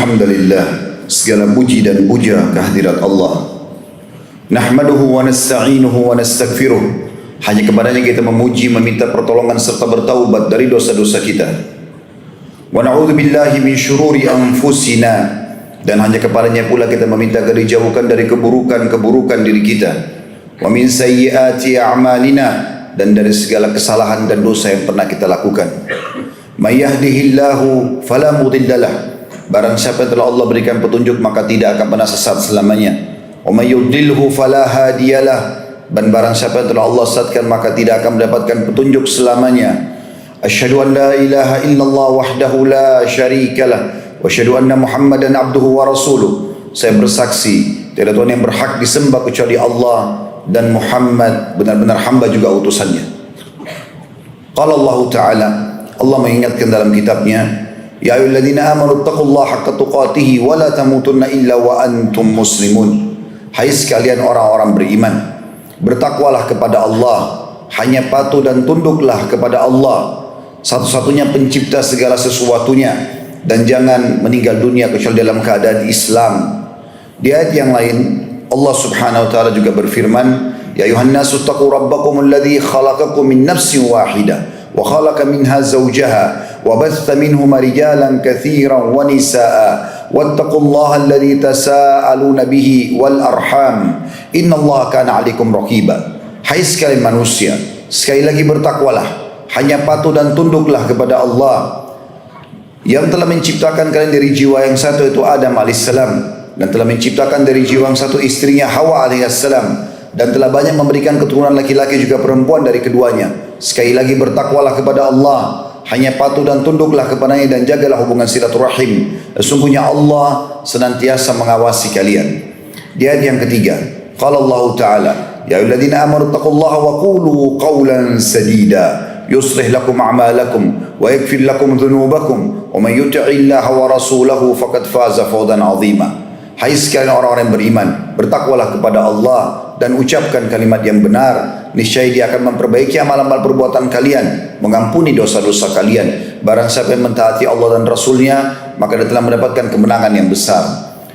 Alhamdulillah, segala puji dan puja kehadirat Allah. Nahmaduhu wa nasta'inuhu wa nastaghfiruh. Hanya kepadanya kita memuji, meminta pertolongan serta bertaubat dari dosa-dosa kita. Wa na'udzu billahi min syururi anfusina, dan hanya kepadanya pula kita meminta agar dijauhkan dari keburukan-keburukan diri kita. Wa min sayyiati a'malina, dan dari segala kesalahan dan dosa yang pernah kita lakukan. May yahdihillahu fala mudhillalah, barang siapa yang telah Allah berikan petunjuk maka tidak akan pernah sesat selamanya. Wa may yudlilhu fala hadiyalah, dan barang siapa yang telah Allah sesatkan maka tidak akan mendapatkan petunjuk selamanya. Asyhadu an la ilaha illallah wahdahu la syarikalah wa asyhadu anna Muhammadan abduhu wa rasuluh. Saya bersaksi tiada Tuhan yang berhak disembah kecuali Allah, dan Muhammad benar-benar hamba juga utusannya. Qala Allah Ta'ala, Allah mengingatkan dalam kitabnya, ya ayyuhalladzina amanu taqullaha haqqa tuqatih wa la tamutunna illa wa antum muslimun. Hai sekalian orang-orang beriman, bertakwalah kepada Allah, hanya patuh dan tunduklah kepada Allah, satu-satunya pencipta segala sesuatunya, dan jangan meninggal dunia kecuali dalam keadaan Islam. Di ayat yang lain Allah Subhanahu wa taala juga berfirman, ya ayuhan nasu taqu rabbakumul ladzi khalaqakum min nafsin wahidah wa khalaqa minha zawjaha wa batha minhuma rijalan katsiran wa nisaa wattaqullaha alladzi tasaaluna bihi wal arham innallaha kana 'alaikum raqiba. Hai sekalian manusia, sekali lagi bertakwalah, hanya patuh dan tunduklah kepada Allah yang telah menciptakan kalian dari jiwa yang satu, itu Adam alaihissalam, dan telah menciptakan dari jiwa yang satu istrinya Hawa alaihissalam, dan telah banyak memberikan keturunan laki-laki juga perempuan dari keduanya. Sekali lagi bertakwalah kepada Allah, hanya patuh dan tunduklah kepadanya, dan jagalah hubungan silaturahim. Sesungguhnya Allah senantiasa mengawasi kalian. Di ayat yang ketiga, qala Allah Ta'ala, ya ayyuhalladzina amanu taqullaha wa qulu qawlan sadida yuslih lakum a'malakum wa yaghfir lakum dhunubakum wa man yuti'illaha wa rasulahu faqad faza fawzan 'azima. Hai sekalian orang-orang yang beriman, bertakwalah kepada Allah dan ucapkan kalimat yang benar. Niscaya Dia akan memperbaiki amal-amal perbuatan kalian, mengampuni dosa-dosa kalian. Barang siapa yang mentaati Allah dan Rasulnya, maka dia telah mendapatkan kemenangan yang besar.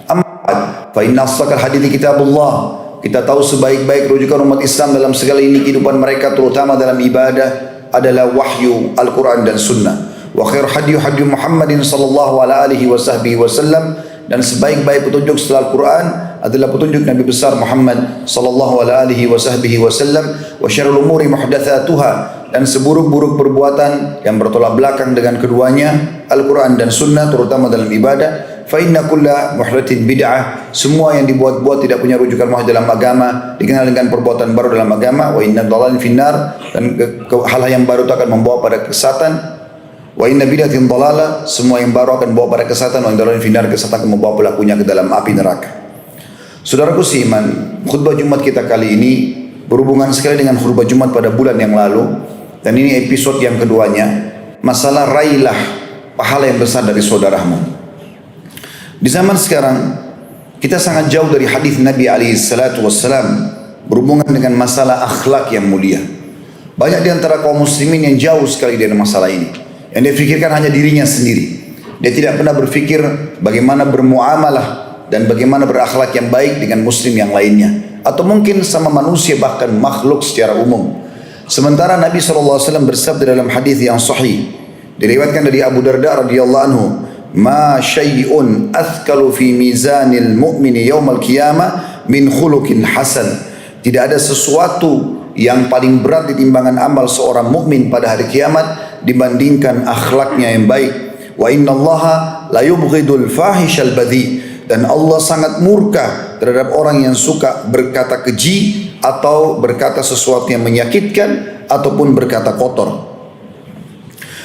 Amma fa inna asdaqal hadithi kitabullah. Kita tahu sebaik-baik rujukan umat Islam dalam segala ini kehidupan mereka, terutama dalam ibadah, adalah wahyu Al-Quran dan Sunnah. Wa khair hadyu hadyu Muhammadin sallallahu alaihi wasallam, dan sebaik-baik petunjuk setelah Al-Quran adalah petunjuk Nabi besar Muhammad sallallahu alaihi wasallam. Wa syarrul umuri muhdatsatuha, dan seburuk-buruk perbuatan yang bertolak belakang dengan keduanya, Al-Quran dan Sunnah, terutama dalam ibadah. Fa inna kulla muhdatsin bid'ah, semua yang dibuat-buat tidak punya rujukan wahyu dalam agama dikenal dengan perbuatan baru dalam agama. Wa inna dhalalin finnar, dan hal yang baru itu akan membawa pada kesesatan. Wa inna bid'atin dhalalah, semua yang baru akan membawa pada kesesatan. Wa inna dhalalin finnar, kesesatan akan membawa pelakunya ke dalam api neraka. Saudaraku seiman, khutbah Jumat kita kali ini berhubungan sekali dengan khutbah Jumat pada bulan yang lalu, dan ini episode yang keduanya, masalah raihlah pahala yang besar dari saudaramu. Di zaman sekarang kita sangat jauh dari hadis Nabi alaihissalatu wassalam berhubungan dengan masalah akhlak yang mulia. Banyak di antara kaum muslimin yang jauh sekali dari masalah ini, yang dia fikirkan hanya dirinya sendiri. Dia tidak pernah berfikir bagaimana bermuamalah dan bagaimana berakhlak yang baik dengan muslim yang lainnya, atau mungkin sama manusia, bahkan makhluk secara umum. Sementara Nabi SAW bersabda dalam hadis yang sahih, diriwayatkan dari Abu Darda radhiyallahu anhu, ma syai'un athqalu fi mizanil mu'mini yaumal qiyamah min khuluqin hasan. Tidak ada sesuatu yang paling berat di timbangan amal seorang mukmin pada hari kiamat dibandingkan akhlaknya yang baik. Wa innallaha la yubghidul fahishal badhi, dan Allah sangat murka terhadap orang yang suka berkata keji atau berkata sesuatu yang menyakitkan ataupun berkata kotor.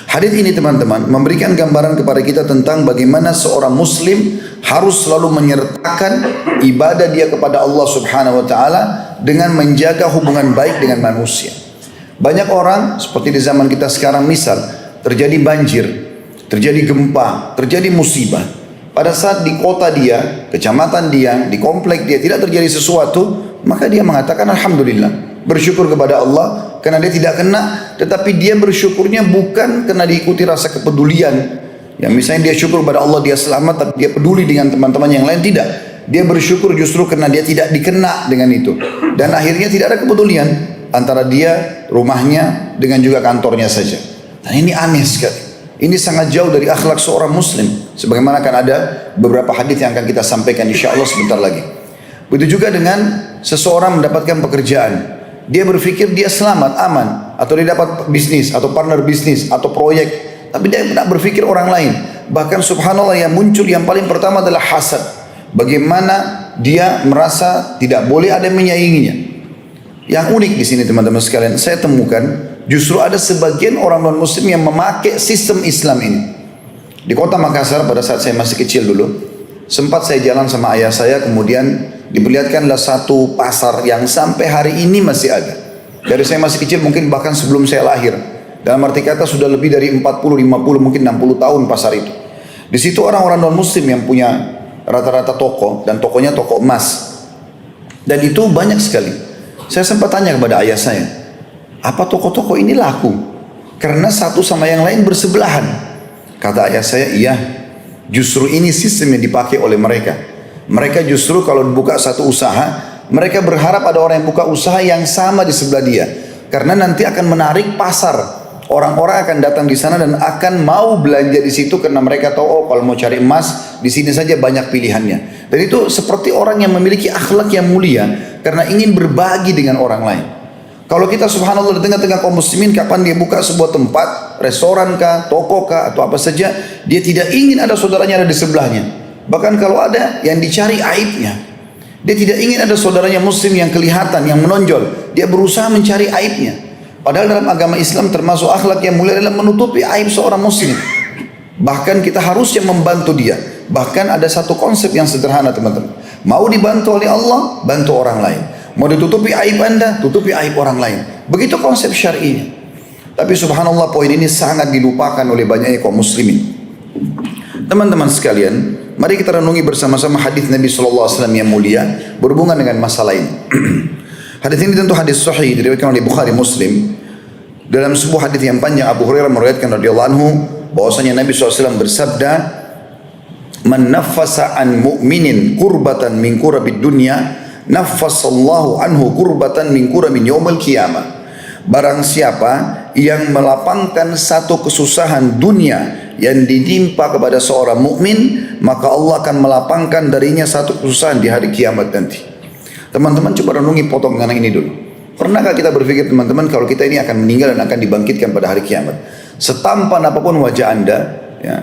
Hadis ini teman-teman memberikan gambaran kepada kita tentang bagaimana seorang muslim harus selalu menyertakan ibadah dia kepada Allah Subhanahu wa taala dengan menjaga hubungan baik dengan manusia. Banyak orang seperti di zaman kita sekarang, misal terjadi banjir, terjadi gempa, terjadi musibah. Pada saat di kota dia, kecamatan dia, di komplek dia tidak terjadi sesuatu, maka dia mengatakan alhamdulillah, bersyukur kepada Allah karena dia tidak kena. Tetapi dia bersyukurnya bukan karena diikuti rasa kepedulian Yang misalnya dia syukur pada Allah dia selamat, tapi dia peduli dengan teman-teman yang lain, tidak. Dia bersyukur justru karena dia tidak dikena dengan itu. Dan akhirnya tidak ada kepedulian antara dia, rumahnya, dengan juga kantornya saja. Dan ini aneh sekali. Ini sangat jauh dari akhlak seorang muslim. Sebagaimana akan ada beberapa hadis yang akan kita sampaikan insya Allah sebentar lagi. Begitu juga dengan seseorang mendapatkan pekerjaan. Dia berpikir dia selamat, aman. Atau dia dapat bisnis, atau partner bisnis, atau proyek. Tapi dia tidak berpikir orang lain. Bahkan subhanallah yang muncul yang paling pertama adalah hasad. Bagaimana dia merasa tidak boleh ada yang menyainginya. Yang unik di sini teman-teman sekalian, saya temukan justru ada sebagian orang non muslim yang memakai sistem Islam ini. Di kota Makassar pada saat saya masih kecil dulu, sempat saya jalan sama ayah saya, kemudian diperlihatkanlah satu pasar yang sampai hari ini masih ada. Dari saya masih kecil, mungkin bahkan sebelum saya lahir. Dalam arti kata sudah lebih dari 40, 50, mungkin 60 tahun pasar itu. Di situ orang-orang non muslim yang punya rata-rata toko, dan tokonya toko emas. Dan itu banyak sekali. Saya sempat tanya kepada ayah saya, apa toko-toko ini laku? Karena satu sama yang lain bersebelahan. Kata ayah saya, iya, justru ini sistem yang dipakai oleh mereka. Mereka justru kalau buka satu usaha, mereka berharap ada orang yang buka usaha yang sama di sebelah dia. Karena nanti akan menarik pasar. Orang-orang akan datang di sana dan akan mau belanja di situ karena mereka tahu, oh kalau mau cari emas di sini saja banyak pilihannya. Dan itu seperti orang yang memiliki akhlak yang mulia karena ingin berbagi dengan orang lain. Kalau kita subhanallah di tengah-tengah kaum muslimin, kapan dia buka sebuah tempat, restoran kah, toko kah, atau apa saja, dia tidak ingin ada saudaranya ada di sebelahnya. Bahkan kalau ada, yang dicari aibnya. Dia tidak ingin ada saudaranya muslim yang kelihatan, yang menonjol. Dia berusaha mencari aibnya. Padahal dalam agama Islam termasuk akhlak yang mulia adalah menutupi aib seorang muslim. Bahkan kita harusnya membantu dia. Bahkan ada satu konsep yang sederhana teman-teman. Mau dibantu oleh Allah, bantu orang lain. Mau ditutupi aib anda, tutupi aib orang lain. Begitu konsep syar'inya. Tapi subhanallah poin ini sangat dilupakan oleh banyaknya kaum muslimin. Teman-teman sekalian, mari kita renungi bersama-sama hadis Nabi SAW yang mulia berhubungan dengan masalah ini. Hadis ini tentu hadis sahih diriwayatkan oleh Bukhari Muslim. Dalam sebuah hadis yang panjang Abu Hurairah meriwayatkan radhiyallahu anhu bahwasanya Nabi SAW bersabda, "Man naffasa an mu'minin kurbatan min kurabid dunya, naffasallahu anhu kurbatan min kuramin yaumil qiyamah." Barang siapa yang melapangkan satu kesusahan dunia yang ditimpa kepada seorang mukmin, maka Allah akan melapangkan darinya satu kesusahan di hari kiamat nanti. Teman-teman coba renungi potongan ini dulu. Pernahkah kita berpikir teman-teman kalau kita ini akan meninggal dan akan dibangkitkan pada hari kiamat? Setampan apapun wajah anda, ya,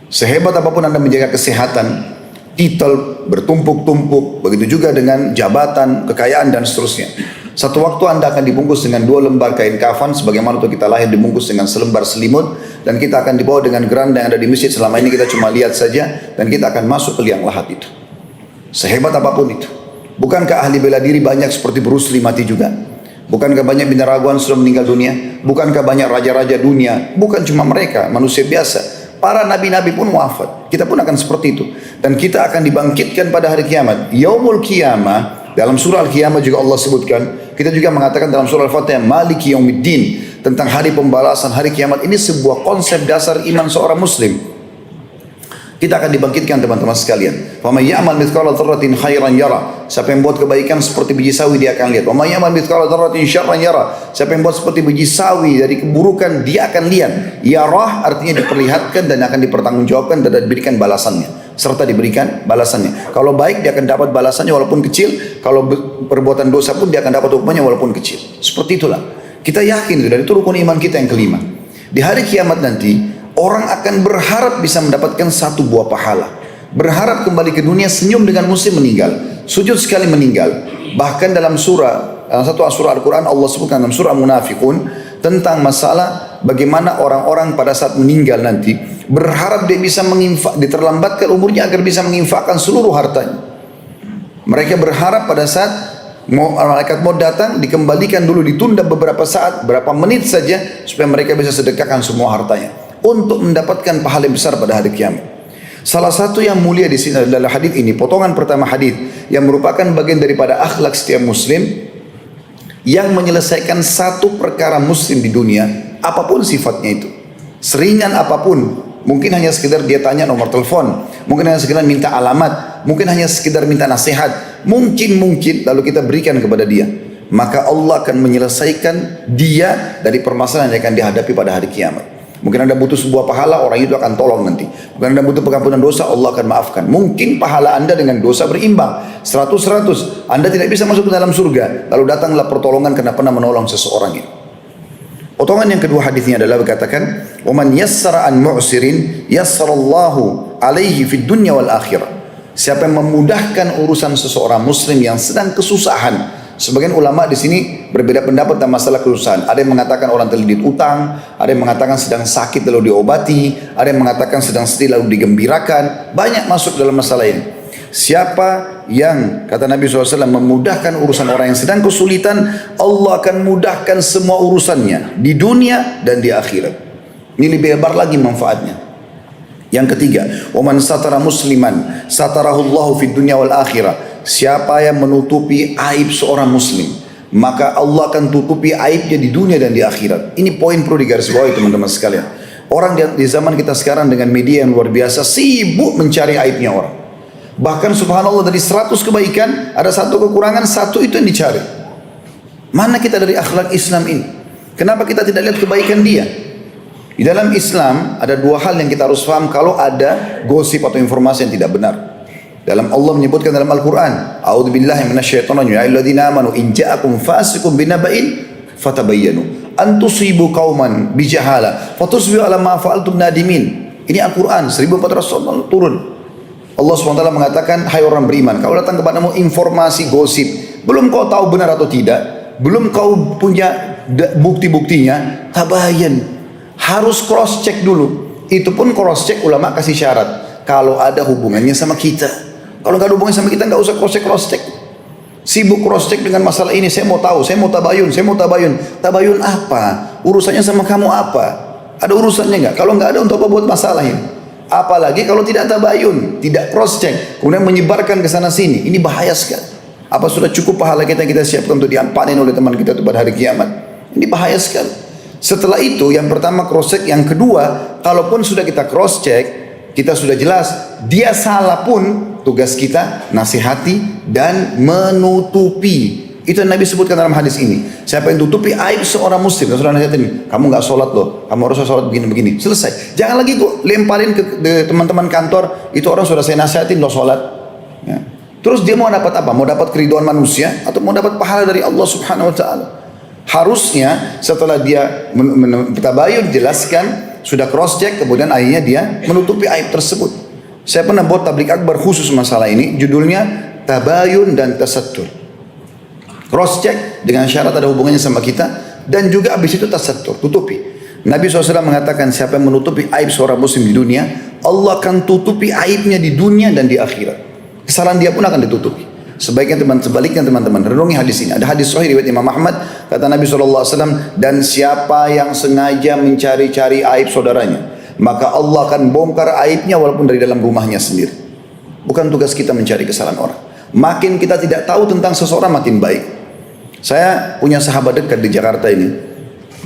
sehebat apapun anda menjaga kesehatan, titel bertumpuk-tumpuk, begitu juga dengan jabatan, kekayaan dan seterusnya. Satu waktu anda akan dibungkus dengan 2 lembar kain kafan, sebagaimana waktu kita lahir dibungkus dengan selembar selimut, dan kita akan dibawa dengan geranda yang ada di masjid. Selama ini kita cuma lihat saja, dan kita akan masuk ke liang lahat itu. Sehebat apapun itu. Bukankah ahli bela diri banyak seperti Bruce Lee mati juga? Bukankah banyak binaraguan sudah meninggal dunia? Bukankah banyak raja-raja dunia? Bukan cuma mereka, manusia biasa. Para nabi-nabi pun wafat. Kita pun akan seperti itu. Dan kita akan dibangkitkan pada hari kiamat. Yaumul qiyamah, dalam surah Al-Qiyamah juga Allah sebutkan. Kita juga mengatakan dalam surah Al-Fatihah, Maliki yaumiddin, tentang hari pembalasan, hari kiamat. Ini sebuah konsep dasar iman seorang muslim. Kita akan dibangkitkan teman-teman sekalian. Wa may ya'mal mithqala dzarratin khairan yara. Siapa yang buat kebaikan seperti biji sawi dia akan lihat. Wa may ya'mal mithqala dzarratin syarran yara. Siapa yang buat seperti biji sawi dari keburukan dia akan lihat. Yarah artinya diperlihatkan dan akan dipertanggungjawabkan dan diberikan balasannya. Serta diberikan balasannya. Kalau baik dia akan dapat balasannya walaupun kecil. Kalau perbuatan dosa pun dia akan dapat hukumannya walaupun kecil. Seperti itulah. Kita yakin itu, dan itu rukun iman kita yang kelima. Di hari kiamat nanti orang akan berharap bisa mendapatkan satu buah pahala. Berharap kembali ke dunia, senyum dengan muslim meninggal. Sujud sekali meninggal. Bahkan dalam satu surah Al-Quran Allah sebutkan dalam surah Munafikun tentang masalah bagaimana orang-orang pada saat meninggal nanti berharap dia bisa diterlambatkan umurnya agar bisa menginfakkan seluruh hartanya. Mereka berharap pada saat malaikat maut datang dikembalikan dulu, ditunda beberapa saat, berapa menit saja supaya mereka bisa sedekahkan semua hartanya untuk mendapatkan pahala yang besar pada hari kiamat. Salah satu yang mulia di sini adalah hadis ini, potongan pertama hadis yang merupakan bagian daripada akhlak setiap muslim yang menyelesaikan satu perkara muslim di dunia, apapun sifatnya itu, seringan apapun mungkin hanya sekedar dia tanya nomor telepon, mungkin hanya sekedar minta alamat, mungkin hanya sekedar minta nasihat, mungkin lalu kita berikan kepada dia, maka Allah akan menyelesaikan dia dari permasalahan yang akan dihadapi pada hari kiamat. Mungkin Anda butuh sebuah pahala, orang itu akan tolong nanti. Mungkin Anda butuh pengampunan dosa, Allah akan maafkan. Mungkin pahala Anda dengan dosa berimbang 100-100. Anda tidak bisa masuk ke dalam surga, lalu datanglah pertolongan karena pernah menolong seseorang itu. Potongan yang kedua hadisnya adalah berkatakan, "Waman yassara an mu'sirin yassarallahu alaihi fid dunya wal akhirah." Siapa yang memudahkan urusan seseorang muslim yang sedang kesusahan. Sebagian ulama di sini berbeda pendapat tentang masalah kesusahan. Ada yang mengatakan orang terlilit utang, ada yang mengatakan sedang sakit lalu diobati, ada yang mengatakan sedang sedih lalu digembirakan. Banyak masuk dalam masalah ini. Siapa yang, kata Nabi SAW, memudahkan urusan orang yang sedang kesulitan, Allah akan mudahkan semua urusannya di dunia dan di akhirat. Ini lebih lebar lagi manfaatnya. Yang ketiga, "Waman satara musliman satarahullahu fid dunya wal akhirah." Siapa yang menutupi aib seorang muslim, maka Allah akan tutupi aibnya di dunia dan di akhirat. Ini poin perlu digarisbawahi teman-teman sekalian. Orang di zaman kita sekarang dengan media yang luar biasa sibuk mencari aibnya orang. Bahkan subhanallah dari 100 kebaikan ada satu kekurangan, satu itu yang dicari. Mana kita dari akhlak Islam ini? Kenapa kita tidak lihat kebaikan dia? Di dalam Islam ada dua hal yang kita harus paham kalau ada gosip atau informasi yang tidak benar. Dalam Allah menyebutkan dalam Al-Quran, "A'udzubillahi minasyaitonir rajim. Ya ayyuhalladzina amanu in ja'akum fasiqun binaba'in fatabayyanu an tusibu qauman bijahala fatusbihu ala ma fa'altum nadimin." Ini Al-Quran 1400 tahun turun. Allah SWT mengatakan, "Hai orang beriman, kalau datang kepadamu informasi gosip, belum kau tahu benar atau tidak, belum kau punya bukti-buktinya, tabayyan." Harus cross check dulu. Itu pun cross check ulama kasih syarat, kalau ada hubungannya sama kita. Kalau nggak ada hubungannya sama kita, nggak usah cross check. Sibuk cross check dengan masalah ini. Saya mau tahu, saya mau tabayun. Tabayun apa? Urusannya sama kamu apa? Ada urusannya nggak? Kalau nggak ada, untuk apa buat masalah ini? Apalagi kalau tidak tabayun, tidak cross check, kemudian menyebarkan ke sana sini. Ini bahaya sekali. Apa sudah cukup pahala kita siapkan untuk diampanin oleh teman kita itu pada hari kiamat? Ini bahaya sekali. Setelah itu, yang pertama cross check, yang kedua, kalaupun sudah kita cross check, kita sudah jelas dia salah pun, tugas kita nasihati dan menutupi. Itu yang Nabi sebutkan dalam hadis ini. Siapa yang tutupi aib seorang muslim, sudah nasihatin, kamu nggak sholat loh, kamu harus sholat begini-begini. Selesai. Jangan lagi kok lemparin ke teman-teman kantor, itu orang sudah saya nasihatin loh sholat. Ya. Terus dia mau dapat apa? Mau dapat keridhaan manusia atau mau dapat pahala dari Allah Subhanahu Wa Taala? Harusnya setelah dia tabayun, jelaskan, sudah cross check, kemudian akhirnya dia menutupi aib tersebut. Saya pernah buat tablik akbar khusus masalah ini, judulnya tabayun dan tasattur. Cross check dengan syarat ada hubungannya sama kita, dan juga habis itu tasattur, tutupi. Nabi SAW mengatakan, siapa yang menutupi aib seorang muslim di dunia, Allah akan tutupi aibnya di dunia dan di akhirat. Kesalahan dia pun akan ditutupi. Sebaliknya teman-teman, renungi hadis ini. Ada hadis sahih riwayat Imam Ahmad, kata Nabi SAW, dan siapa yang sengaja mencari-cari aib saudaranya, maka Allah akan bongkar aibnya walaupun dari dalam rumahnya sendiri. Bukan tugas kita mencari kesalahan orang. Makin kita tidak tahu tentang seseorang, makin baik. Saya punya sahabat dekat di Jakarta ini,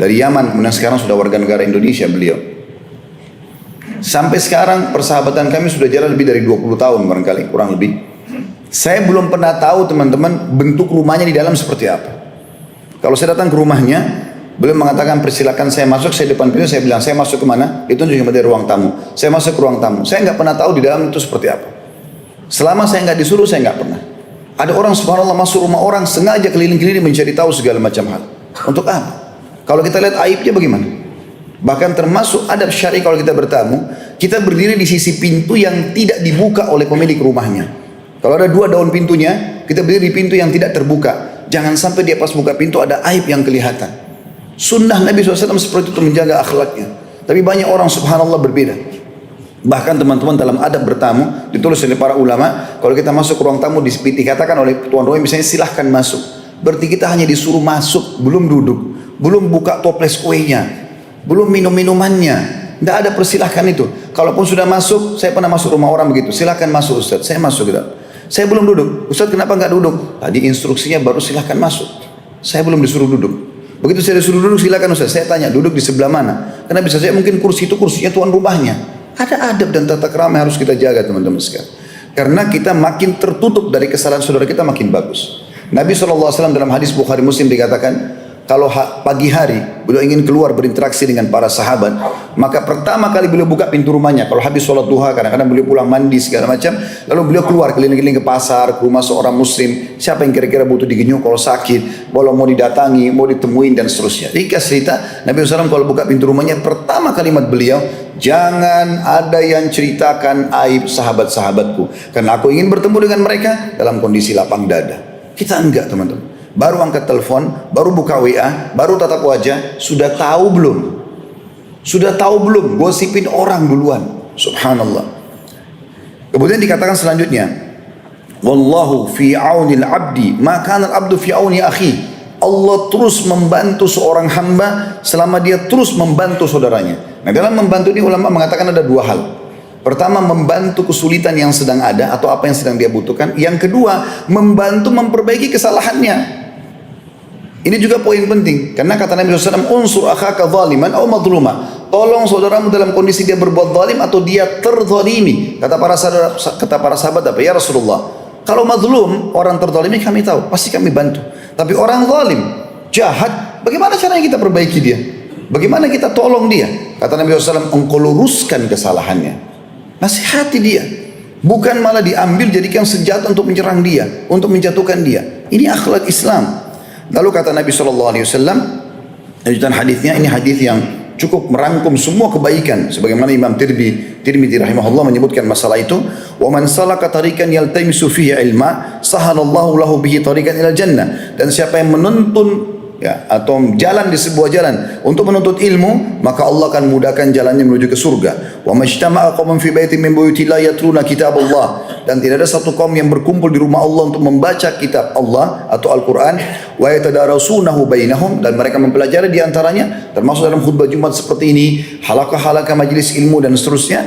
dari Yaman, kemudian sekarang sudah warga negara Indonesia beliau. Sampai sekarang persahabatan kami sudah jalan lebih dari 20 tahun barangkali, kurang lebih. Saya belum pernah tahu teman-teman bentuk rumahnya di dalam seperti apa. Kalau saya datang ke rumahnya, beliau mengatakan persilakan saya masuk, saya depan pintu, saya bilang saya masuk kemana? Itu tunjuk dari ruang tamu. Saya masuk ke ruang tamu. Saya nggak pernah tahu di dalam itu seperti apa. Selama saya nggak disuruh, saya nggak pernah. Ada orang subhanallah masuk rumah orang sengaja keliling-keliling mencari tahu segala macam hal. Untuk apa? Kalau kita lihat aibnya bagaimana? Bahkan termasuk adab syar'i kalau kita bertamu, kita berdiri di sisi pintu yang tidak dibuka oleh pemilik rumahnya. Kalau ada dua daun pintunya, kita berdiri di pintu yang tidak terbuka. Jangan sampai dia pas buka pintu ada aib yang kelihatan. Sunnah Nabi SAW seperti itu menjaga akhlaknya. Tapi banyak orang subhanallah berbeda. Bahkan teman-teman dalam adab bertamu, ditulis oleh para ulama, kalau kita masuk ke ruang tamu, dikatakan oleh tuan rumah misalnya silahkan masuk. Berarti kita hanya disuruh masuk, belum duduk, belum buka toples kuenya, belum minum minumannya. Tidak ada persilahkan itu. Kalaupun sudah masuk, saya pernah masuk rumah orang begitu, silahkan masuk Ustaz, saya masuk gitu. Saya belum duduk. Ustaz kenapa nggak duduk? Tadi instruksinya baru silahkan masuk. Saya belum disuruh duduk. Begitu saya disuruh duduk, silakan Ustaz. Saya tanya, duduk di sebelah mana? Karena bisa saya mungkin kursi itu kursinya tuan rumahnya. Ada adab dan tata krama yang harus kita jaga teman-teman sekalian. Karena kita makin tertutup dari kesalahan saudara kita makin bagus. Nabi SAW dalam hadis Bukhari Muslim dikatakan, kalau pagi hari beliau ingin keluar berinteraksi dengan para sahabat, maka pertama kali beliau buka pintu rumahnya. Kalau habis sholat duha, kadang-kadang beliau pulang mandi segala macam, lalu beliau keluar keliling-keliling ke pasar, ke rumah seorang muslim, siapa yang kira-kira butuh digenyuk kalau sakit, kalau mau didatangi, mau ditemuin dan seterusnya. Ringkas cerita, Nabi SAW kalau buka pintu rumahnya, pertama kalimat beliau, jangan ada yang ceritakan aib sahabat-sahabatku, karena aku ingin bertemu dengan mereka dalam kondisi lapang dada. Kita enggak teman-teman. Baru angkat telepon, baru buka WA, baru tatap wajah, sudah tahu belum? Sudah tahu belum? Gosipin orang duluan. Subhanallah. Kemudian dikatakan selanjutnya, wallahu fi aunil abdi, maka al-abdu fi auni akhi. Allah terus membantu seorang hamba selama dia terus membantu saudaranya. Nah, dalam membantu ini ulama mengatakan ada dua hal. Pertama, membantu kesulitan yang sedang ada atau apa yang sedang dia butuhkan. Yang kedua, membantu memperbaiki kesalahannya. Ini juga poin penting, karena kata Nabi SAW, unsur akhaka zaliman atau madluma. Tolong saudaramu dalam kondisi dia berbuat zalim atau dia terzalimi. Kata para sahabat apa? Ya Rasulullah, kalau madlum, orang terzalimi kami tahu, pasti kami bantu. Tapi orang zalim, jahat, bagaimana caranya kita perbaiki dia? Bagaimana kita tolong dia? Kata Nabi SAW, engkau luruskan kesalahannya, nasihati dia, bukan malah diambil jadikan senjata untuk menyerang dia, untuk menjatuhkan dia. Ini akhlak Islam. Lalu kata Nabi SAW, lanjutan hadisnya, ini hadis yang cukup merangkum semua kebaikan, sebagaimana Imam Tirmidzi rahimahullah menyebutkan masalah itu. Wa man salaka tariqan yaltamisu fihi ilma, sahalallahu lahu bihi tariqan ilal jannah. Dan siapa yang menuntun atau jalan di sebuah jalan untuk menuntut ilmu, maka Allah akan mudahkan jalannya menuju ke surga. Wa majtama'a qaumun fi baitin min buyutillah yatluna kitaballah. Dan tidak ada satu kaum yang berkumpul di rumah Allah untuk membaca kitab Allah atau Al-Quran, wa yatadarasunahu bainahum, dan mereka mempelajari di antaranya, termasuk dalam khutbah Jumat seperti ini, halaqah-halaqah majelis ilmu dan seterusnya,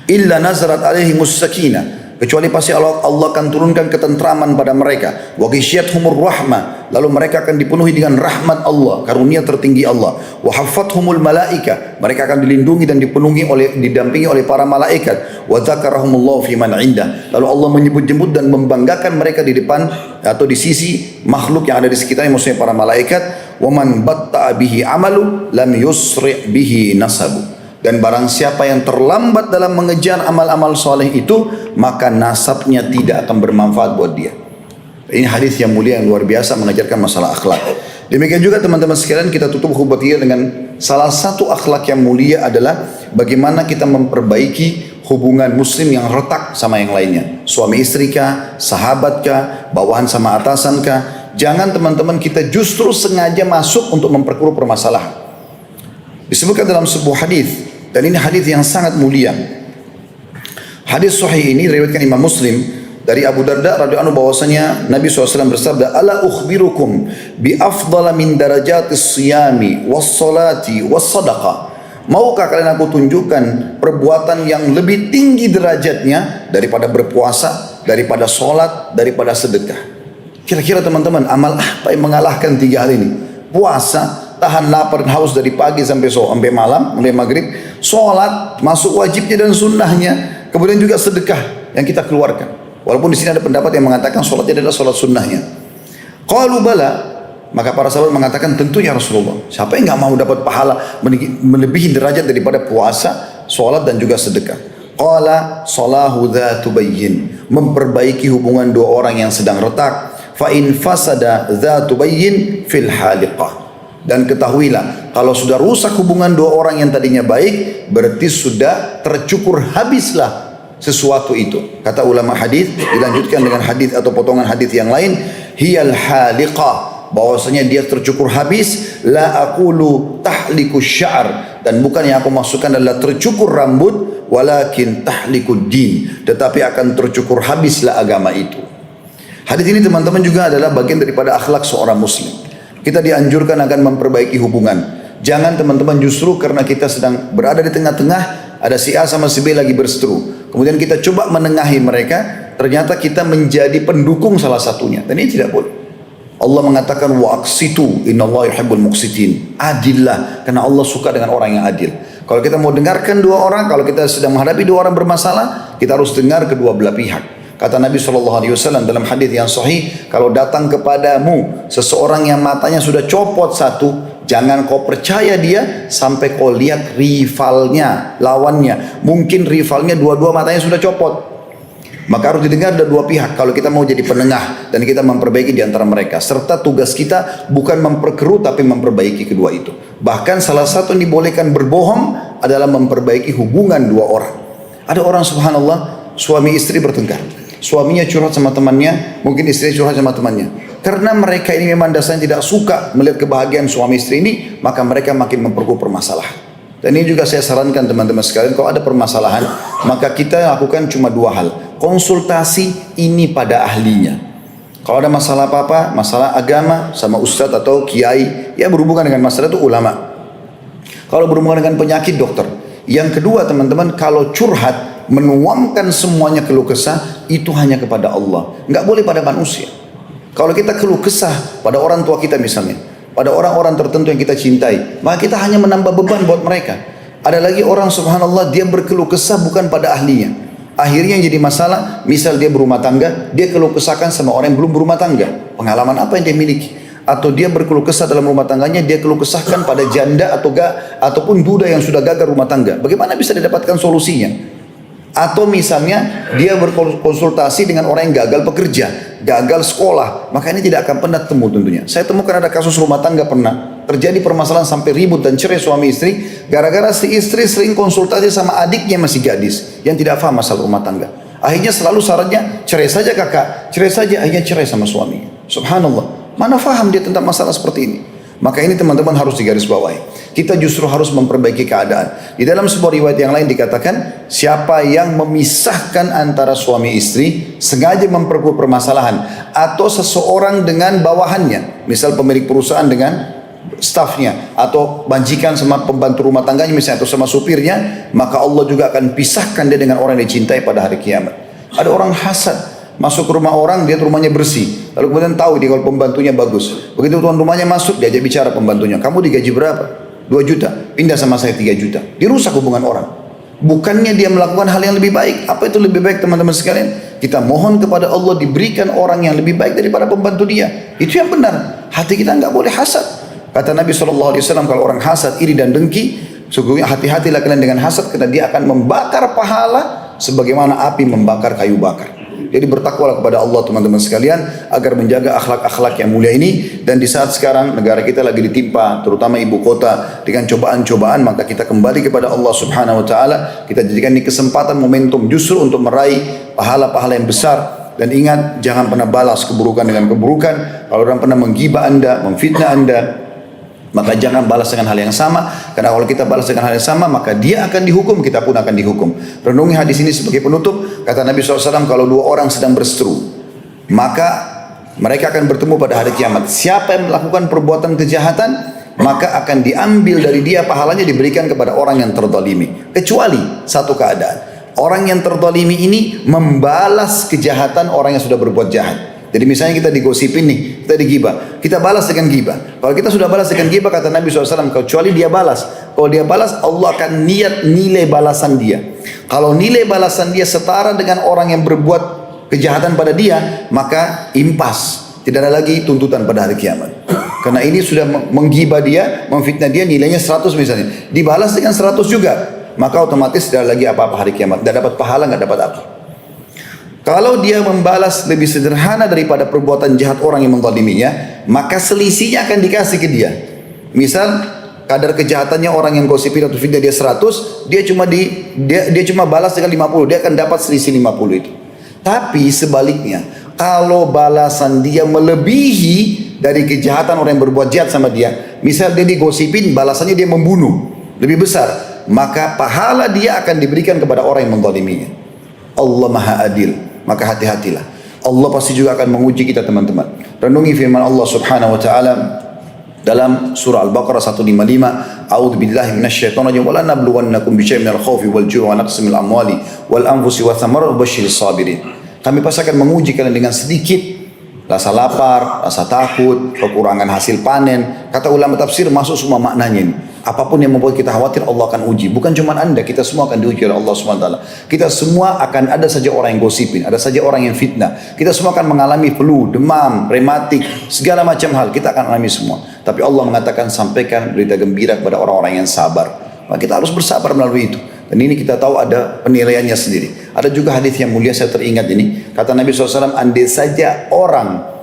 illa nazarat alaihimus sakinah, kecuali pasti Allah akan turunkan ketentraman pada mereka. Wa ghishyathumur rahmah, lalu mereka akan dipenuhi dengan rahmat Allah, karunia tertinggi Allah. Wa haffathumul malaika, mereka akan dilindungi dan didampingi oleh para malaikat. Wa dzakarahumullahu fi man indah, lalu Allah menyebut-nyebut dan membanggakan mereka di depan atau di sisi makhluk yang ada di sekitarnya, maksudnya para malaikat. Wa man batta'a bihi amalu lam yusri' bihi nasabu. Dan barang siapa yang terlambat dalam mengejar amal-amal soleh itu, maka nasabnya tidak akan bermanfaat buat dia. Ini hadis yang mulia yang luar biasa mengajarkan masalah akhlak. Demikian juga teman-teman sekalian, kita tutup khutbah kita dengan salah satu akhlak yang mulia adalah bagaimana kita memperbaiki hubungan muslim yang retak sama yang lainnya. Suami istri kah, sahabat kah, bawahan sama atasan kah. Jangan teman-teman kita justru sengaja masuk untuk memperkeruh permasalahan. Disebutkan dalam sebuah hadis, dan ini hadis yang sangat mulia. Hadis sahih ini diriwayatkan Imam Muslim dari Abu Darda radhiyallahu anhu bahwasanya Nabi SAW bersabda, "Ala ukhbirukum bi afdala min darajatis siyami was salati was sadaqah." Maukah kalian aku tunjukkan perbuatan yang lebih tinggi derajatnya daripada berpuasa, daripada sholat, daripada sedekah? Kira-kira teman-teman, amal apa yang mengalahkan tiga hal ini? Puasa, tahan lapar dan haus dari pagi sampai malam, mulai maghrib. Sholat, masuk wajibnya dan sunnahnya. Kemudian juga sedekah yang kita keluarkan. Walaupun di sini ada pendapat yang mengatakan sholatnya adalah sholat sunnahnya. Qalu bala, maka para sahabat mengatakan tentunya Rasulullah. Siapa yang nggak mau dapat pahala melebihi derajat daripada puasa, sholat dan juga sedekah? Qala salahu dzatu bayyin, memperbaiki hubungan dua orang yang sedang retak. Fa in fasada dzatu bayyin fil haliqah. Dan ketahuilah, kalau sudah rusak hubungan dua orang yang tadinya baik, berarti sudah tercukur habislah sesuatu itu. Kata ulama hadis, dilanjutkan dengan hadis atau potongan hadis yang lain, hiyal haliqah, bahwasanya dia tercukur habis. La aqulu tahliku sya'ar, dan bukan yang aku maksudkan adalah tercukur rambut, walakin tahlikud din, tetapi akan tercukur habislah agama itu. Hadis ini teman-teman juga adalah bagian daripada akhlak seorang muslim. Kita dianjurkan akan memperbaiki hubungan. Jangan teman-teman justru karena kita sedang berada di tengah-tengah, ada si A sama si B lagi berseteru, kemudian kita coba menengahi mereka, ternyata kita menjadi pendukung salah satunya, dan ini tidak boleh. Allah mengatakan wa aqsitu innallaha yuhibbul muqsitin. Adillah, karena Allah suka dengan orang yang adil. Kalau kita mau dengarkan dua orang, kalau kita sedang menghadapi dua orang bermasalah, kita harus dengar kedua belah pihak. Kata Nabi SAW dalam hadis yang sahih, kalau datang kepadamu seseorang yang matanya sudah copot satu, jangan kau percaya dia sampai kau lihat rivalnya, lawannya. Mungkin rivalnya dua-dua matanya sudah copot. Maka harus didengar dari dua pihak kalau kita mau jadi penengah dan kita memperbaiki di antara mereka. Serta tugas kita bukan memperkeruh tapi memperbaiki kedua itu. Bahkan salah satu yang dibolehkan berbohong adalah memperbaiki hubungan dua orang. Ada orang subhanallah suami istri bertengkar. Suaminya curhat sama temannya, mungkin istri curhat sama temannya. Karena mereka ini memang dasarnya tidak suka melihat kebahagiaan suami istri ini, maka mereka makin memperkeruh permasalahan. Dan ini juga saya sarankan teman-teman sekalian, kalau ada permasalahan, maka kita lakukan cuma dua hal. Konsultasi ini pada ahlinya. Kalau ada masalah apa-apa, masalah agama sama ustadz atau kiai, ya berhubungan dengan masalah itu ulama. Kalau berhubungan dengan penyakit, dokter. Yang kedua teman-teman, kalau curhat, menuangkan semuanya keluh kesah, itu hanya kepada Allah. Nggak boleh pada manusia. Kalau kita keluh kesah pada orang tua kita misalnya, pada orang-orang tertentu yang kita cintai, maka kita hanya menambah beban buat mereka. Ada lagi orang subhanallah dia berkeluh kesah bukan pada ahlinya. Akhirnya yang jadi masalah, misal dia berumah tangga, dia keluh kesahkan sama orang yang belum berumah tangga. Pengalaman apa yang dia miliki? Atau dia berkeluh kesah dalam rumah tangganya, dia keluh kesahkan pada janda ataupun duda yang sudah gagal rumah tangga. Bagaimana bisa didapatkan solusinya? Atau misalnya dia berkonsultasi dengan orang yang gagal bekerja, gagal sekolah, maka ini tidak akan pernah temu tentunya. Saya temukan ada kasus rumah tangga pernah terjadi permasalahan sampai ribut dan cerai suami istri, gara-gara si istri sering konsultasi sama adiknya masih gadis yang tidak paham masalah rumah tangga. Akhirnya selalu sarannya cerai saja kakak, cerai saja, akhirnya cerai sama suami. Subhanallah, mana faham dia tentang masalah seperti ini? Maka ini teman-teman harus digarisbawahi. Kita justru harus memperbaiki keadaan. Di dalam sebuah riwayat yang lain dikatakan, siapa yang memisahkan antara suami istri, sengaja memperkeruh permasalahan, atau seseorang dengan bawahannya, misal pemilik perusahaan dengan stafnya, atau majikan sama pembantu rumah tangganya misalnya, atau sama supirnya, maka Allah juga akan pisahkan dia dengan orang yang dicintai pada hari kiamat. Ada orang hasad, masuk ke rumah orang, dia rumahnya bersih. Lalu kemudian tahu dia kalau pembantunya bagus. Begitu tuan rumahnya masuk, diajak bicara pembantunya. Kamu digaji berapa? 2 juta. Pindah sama saya 3 juta. Dirusak hubungan orang. Bukannya dia melakukan hal yang lebih baik. Apa itu lebih baik teman-teman sekalian? Kita mohon kepada Allah diberikan orang yang lebih baik daripada pembantu dia. Itu yang benar. Hati kita nggak boleh hasad. Kata Nabi SAW, kalau orang hasad, iri dan dengki, sungguhnya hati-hatilah kalian dengan hasad, karena dia akan membakar pahala sebagaimana api membakar kayu bakar. Jadi bertakwalah kepada Allah teman-teman sekalian agar menjaga akhlak-akhlak yang mulia ini. Dan di saat sekarang negara kita lagi ditimpa, terutama ibu kota, dengan cobaan-cobaan, maka kita kembali kepada Allah Subhanahu Wa Taala. Kita jadikan ini kesempatan, momentum justru untuk meraih pahala-pahala yang besar. Dan ingat, jangan pernah balas keburukan dengan keburukan. Kalau orang pernah menggibah anda, memfitnah anda, maka jangan balas dengan hal yang sama. Karena kalau kita balas dengan hal yang sama, maka dia akan dihukum, kita pun akan dihukum. Renungi hadis ini sebagai penutup. Kata Nabi SAW, kalau dua orang sedang berseteru, maka mereka akan bertemu pada hari kiamat. Siapa yang melakukan perbuatan kejahatan, maka akan diambil dari dia pahalanya, diberikan kepada orang yang terzalimi. Kecuali satu keadaan, orang yang terzalimi ini membalas kejahatan orang yang sudah berbuat jahat. Jadi misalnya kita digosipin nih, kita digibah, kita balas dengan gibah. Kalau kita sudah balas dengan gibah, kata Nabi SAW, kecuali dia balas. Kalau dia balas, Allah akan niat nilai balasan dia. Kalau nilai balasan dia setara dengan orang yang berbuat kejahatan pada dia, maka impas. Tidak ada lagi tuntutan pada hari kiamat. Karena ini sudah menggibah dia, memfitnah dia, nilainya 100 misalnya. Dibalas dengan 100 juga. Maka otomatis tidak ada lagi apa-apa hari kiamat. Tidak dapat pahala, nggak dapat apa. Kalau dia membalas lebih sederhana daripada perbuatan jahat orang yang menzaliminya, maka selisihnya akan dikasih ke dia. Misal kadar kejahatannya orang yang gosipin atau fitnah dia 100, dia cuma balas dengan 50, dia akan dapat selisih 50 itu. Tapi sebaliknya, kalau balasan dia melebihi dari kejahatan orang yang berbuat jahat sama dia, misal dia digosipin, balasannya dia membunuh lebih besar, maka pahala dia akan diberikan kepada orang yang menzaliminya. Allah Maha Adil. Maka hati-hatilah. Allah pasti juga akan menguji kita teman-teman. Renungi firman Allah Subhanahu Wa Taala dalam surah Al-Baqarah 155. A'udzu billahi minasyaitonir rajim. Wa la nabluwannakum bisyai'in minal khaufi wal ju'i wa naqsin minal amwali wal anfusi wath thamarati wa basyiris sabirin. Kami pasti akan menguji kalian dengan sedikit rasa lapar, rasa takut, kekurangan hasil panen. Kata ulama tafsir masuk semua maknanya ini. Apapun yang membuat kita khawatir, Allah akan uji. Bukan cuma Anda, kita semua akan diuji oleh Allah SWT. Kita semua akan ada saja orang yang gosipin, ada saja orang yang fitnah. Kita semua akan mengalami flu, demam, rematik, segala macam hal. Kita akan alami semua. Tapi Allah mengatakan, sampaikan berita gembira kepada orang-orang yang sabar. Maka kita harus bersabar melalui itu. Dan ini kita tahu ada penilaiannya sendiri. Ada juga hadis yang mulia, saya teringat ini. Kata Nabi SAW, andai saja orang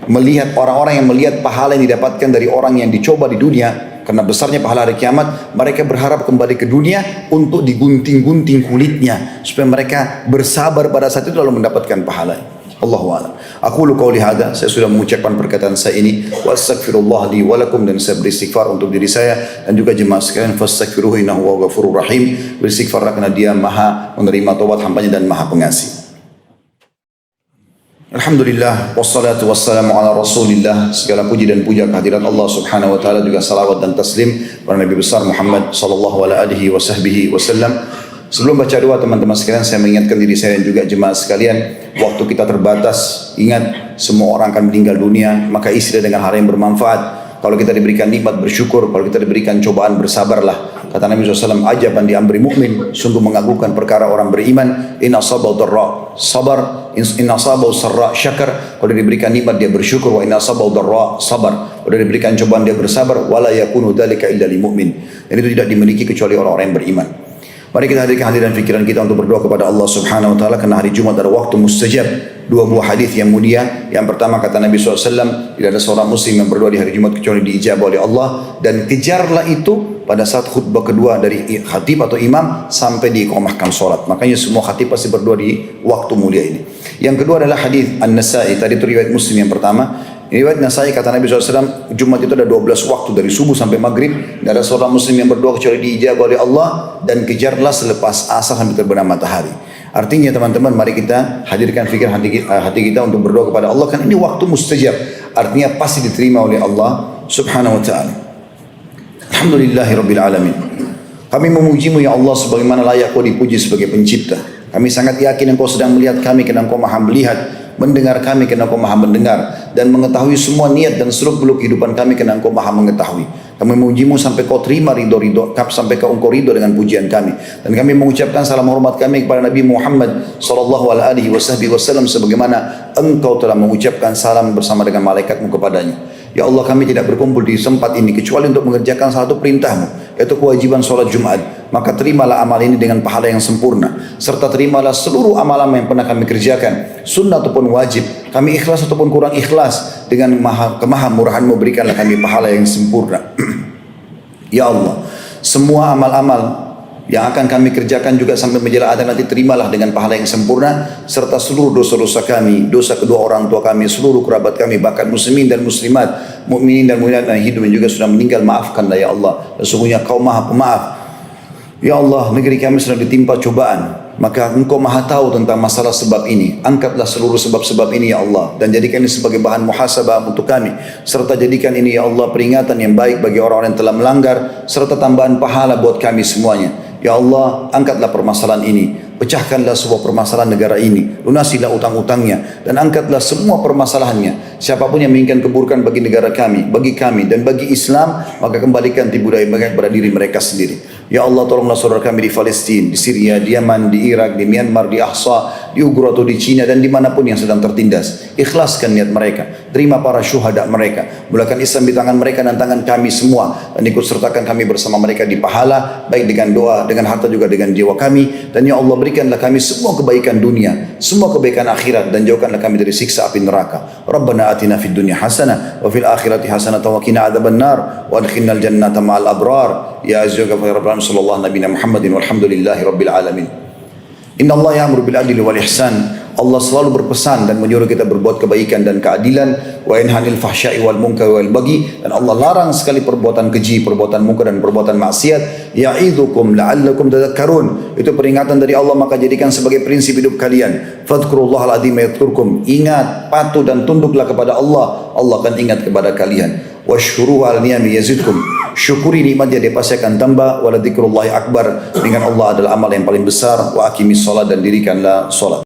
melihat, orang-orang yang melihat pahala yang didapatkan dari orang yang dicoba di dunia, karena besarnya pahala hari kiamat, mereka berharap kembali ke dunia untuk digunting-gunting kulitnya, supaya mereka bersabar pada saat itu lalu mendapatkan pahala. Allahu a'lam. Aku qauli hadza, saya sudah mengucapkan perkataan saya ini, wa astaghfirullah li wa lakum, dan saya beristighfar untuk diri saya dan juga jemaah sekalian, fastaghfiruhu innahu huwal ghafurur rahim. Beristighfarlah karena Dia Maha menerima taubat hambanya dan Maha pengasih. Alhamdulillah, wassalatu wassalamu ala rasulillah. Segala puji dan puja kehadirat Allah subhanahu wa ta'ala, juga salawat dan taslim kepada Nabi besar Muhammad sallallahu alaihi wasallam. Sebelum baca doa teman-teman sekalian, saya mengingatkan diri saya dan juga jemaah sekalian, waktu kita terbatas. Ingat, semua orang akan meninggal dunia, maka isilah dengan hal yang bermanfaat. Kalau kita diberikan nikmat, bersyukur. Kalau kita diberikan cobaan, bersabarlah. Kata Nabi SAW, ajaban di amri mu'min, sungguh mengagumkan perkara orang beriman. Inna asabau darra sabar, inna asabau sarra syakar. Kalau diberikan nikmat, dia bersyukur. Wa inna asabau darra sabar. Kalau diberikan cobaan, dia bersabar. Wala yakunu dhalika illa li mu'min. Dan itu tidak dimiliki kecuali orang-orang yang beriman. Mari kita hadirkan hadiran fikiran kita untuk berdoa kepada Allah Subhanahu wa taala, karena hari Jumat ada waktu mustajab. Dua buah hadis yang mulia. Yang pertama kata Nabi SAW, tidak ada seorang muslim yang berdoa di hari Jumat kecuali diijabah oleh Allah. Dan kejarlah itu pada saat khutbah kedua dari khatib atau imam sampai diiqamahkan sholat. Makanya semua khatib pasti berdoa di waktu mulia ini. Yang kedua adalah hadis An-Nasai. Tadi itu riwayat Muslim yang pertama. Riwayat Nasai kata Nabi SAW, Jumat itu ada 12 waktu dari subuh sampai maghrib. Tidak ada seorang muslim yang berdoa kecuali diijabah oleh Allah. Dan kejarlah selepas asar sampai terbenam matahari. Artinya teman-teman, mari kita hadirkan fikir hati kita untuk berdoa kepada Allah, kan ini waktu mustajab. Artinya pasti diterima oleh Allah Subhanahu wa ta'ala. Alhamdulillahirabbil alamin. Kami memujimu ya Allah sebagaimana layak Kau dipuji sebagai pencipta. Kami sangat yakin Engkau sedang melihat kami karena Engkau Maha melihat, mendengar kami karena Engkau Maha mendengar, dan mengetahui semua niat dan seluk-beluk kehidupan kami karena Engkau Maha mengetahui. Kami memujimu sampai Kau terima ridho, sampai Engkau ridho dengan pujian kami. Dan kami mengucapkan salam hormat kami kepada Nabi Muhammad sallallahu alaihi wasallam sebagaimana Engkau telah mengucapkan salam bersama dengan malaikatmu kepadanya. Ya Allah, kami tidak berkumpul di tempat ini kecuali untuk mengerjakan satu perintahmu, yaitu kewajiban sholat Jumat. Maka terimalah amal ini dengan pahala yang sempurna, serta terimalah seluruh amalan yang pernah kami kerjakan, sunnah ataupun wajib. Kami ikhlas ataupun kurang ikhlas, dengan kemahamurahan-Mu berikanlah kami pahala yang sempurna. Ya Allah, semua amal-amal yang akan kami kerjakan juga sampai menjelang adzan nanti, terimalah dengan pahala yang sempurna, serta seluruh dosa-dosa kami, dosa kedua orang tua kami, seluruh kerabat kami, bahkan muslimin dan muslimat, mukminin dan mukminat yang hidup dan juga sudah meninggal, maafkanlah ya Allah. Sesungguhnya Kau Maha Pemaaf. Ya Allah, negeri kami sedang ditimpa cobaan, maka Engkau Maha tahu tentang masalah sebab ini. Angkatlah seluruh sebab-sebab ini ya Allah, dan jadikan ini sebagai bahan muhasabah untuk kami, serta jadikan ini ya Allah peringatan yang baik bagi orang-orang yang telah melanggar, serta tambahan pahala buat kami semuanya. Ya Allah, angkatlah permasalahan ini, pecahkanlah sebuah permasalahan negara ini, lunasilah utang-utangnya, dan angkatlah semua permasalahannya. Siapapun yang menginginkan keburukan bagi negara kami, bagi kami, dan bagi Islam, maka kembalikan budaya mereka kepada diri mereka sendiri. Ya Allah, tolonglah saudara kami di Palestina, di Syria, di Yaman, di Irak, di Myanmar, di Ahsa, di Uighur atau di Cina, dan dimanapun yang sedang tertindas. Ikhlaskan niat mereka, terima para syuhada mereka, mulakan Islam di tangan mereka dan tangan kami semua, dan ikut sertakan kami bersama mereka di pahala, baik dengan doa, dengan harta, juga dengan jiwa kami. Dan ya Allah, berikanlah kami semua kebaikan dunia, semua kebaikan akhirat, dan jauhkanlah kami dari siksa api neraka. Rabbana atina fid dunya hasanah wa fil akhirati hasanah wa qina adzabannar wa adkhilnal jannata ma'al abrar. Ya azza wa jalla, sallallahu nabiyana Muhammadin walhamdulillahi rabbil alamin. Inna Allah ya'muru bil adli wal ihsan. Allah selalu berpesan dan menyuruh kita berbuat kebaikan dan keadilan. Wa yanha 'anil fahsya'i wal munkari wal baghi. Dan Allah larang sekali perbuatan keji, perbuatan munkar dan perbuatan maksiat. Ya'idzukum la'allakum tadhakkarun. Itu peringatan dari Allah, maka jadikan sebagai prinsip hidup kalian. Fadhkurullahal adzim yadhkurkum. Ingat, patuh dan tunduklah kepada Allah, Allah akan ingat kepada kalian. Washkuruhu 'ala ni'ami yazidkum. Syukuri nikmat dia pasti akan tambah. Wa la dzikrullahi akbar. Dengan Allah adalah amal yang paling besar. Wa aqimis shalah, dan dirikanlah salat.